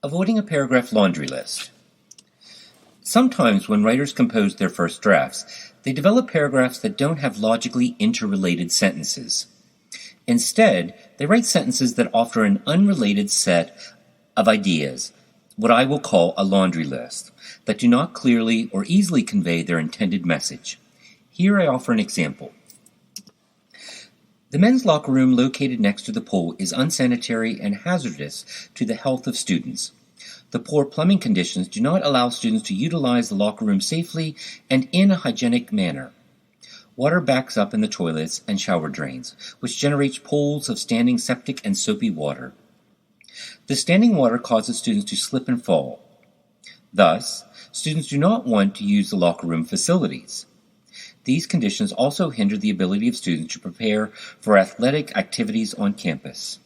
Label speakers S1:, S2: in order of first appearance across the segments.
S1: Avoiding a paragraph laundry list. Sometimes when writers compose their first drafts, they develop paragraphs that don't have logically interrelated sentences. Instead, they write sentences that offer an unrelated set of ideas, what I will call a laundry list, that do not clearly or easily convey their intended message. Here I offer an example. The men's locker room located next to the pool is unsanitary and hazardous to the health of students. The poor plumbing conditions do not allow students to utilize the locker room safely and in a hygienic manner. Water backs up in the toilets and shower drains, which generates pools of standing septic and soapy water. The standing water causes students to slip and fall. Thus, students do not want to use the locker room facilities. These conditions also hinder the ability of students to prepare for athletic activities on campus.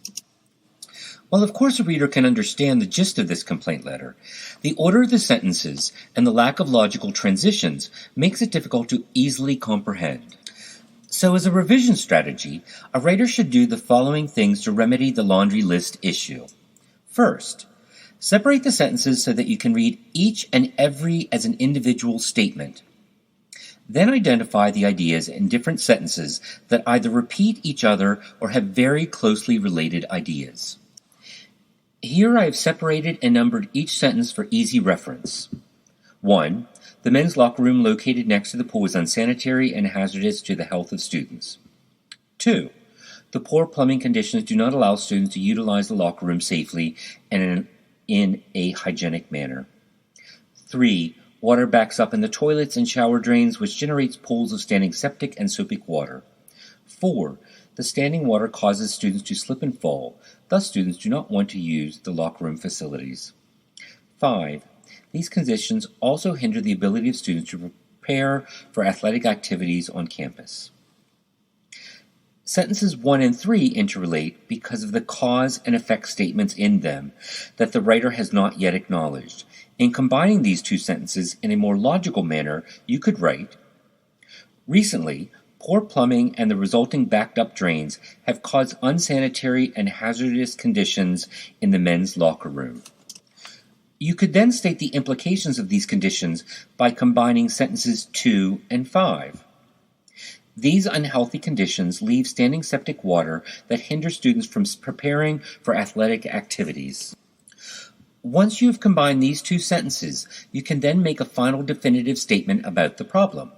S1: While of course a reader can understand the gist of this complaint letter, the order of the sentences and the lack of logical transitions makes it difficult to easily comprehend. So as a revision strategy, a writer should do the following things to remedy the laundry list issue. First, separate the sentences so that you can read each and every as an individual statement. Then identify the ideas in different sentences that either repeat each other or have very closely related ideas. Here I have separated and numbered each sentence for easy reference. 1. The men's locker room located next to the pool is unsanitary and hazardous to the health of students. 2. The poor plumbing conditions do not allow students to utilize the locker room safely and in a hygienic manner. 3. Water backs up in the toilets and shower drains, which generates pools of standing septic and soapy water. 4. The standing water causes students to slip and fall. Thus, students do not want to use the locker room facilities. 5. These conditions also hinder the ability of students to prepare for athletic activities on campus. Sentences 1 and 3 interrelate because of the cause and effect statements in them that the writer has not yet acknowledged. In combining these two sentences in a more logical manner, you could write, recently, poor plumbing and the resulting backed-up drains have caused unsanitary and hazardous conditions in the men's locker room. You could then state the implications of these conditions by combining sentences 2 and 5. These unhealthy conditions leave standing septic water that hinder students from preparing for athletic activities. Once you have combined these two sentences, you can then make a final definitive statement about the problem.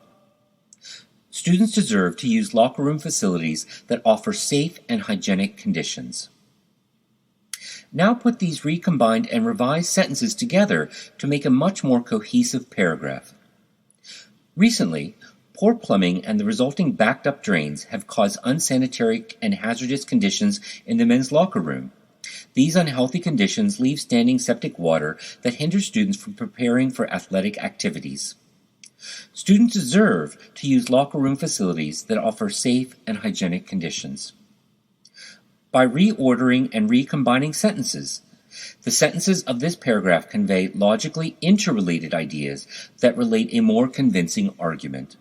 S1: Students deserve to use locker room facilities that offer safe and hygienic conditions. Now put these recombined and revised sentences together to make a much more cohesive paragraph. Recently, poor plumbing and the resulting backed-up drains have caused unsanitary and hazardous conditions in the men's locker room. These unhealthy conditions leave standing septic water that hinders students from preparing for athletic activities. Students deserve to use locker room facilities that offer safe and hygienic conditions. By reordering and recombining sentences, the sentences of this paragraph convey logically interrelated ideas that relate a more convincing argument.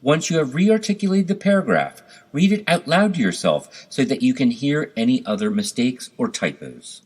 S1: Once you have rearticulated the paragraph, read it out loud to yourself so that you can hear any other mistakes or typos.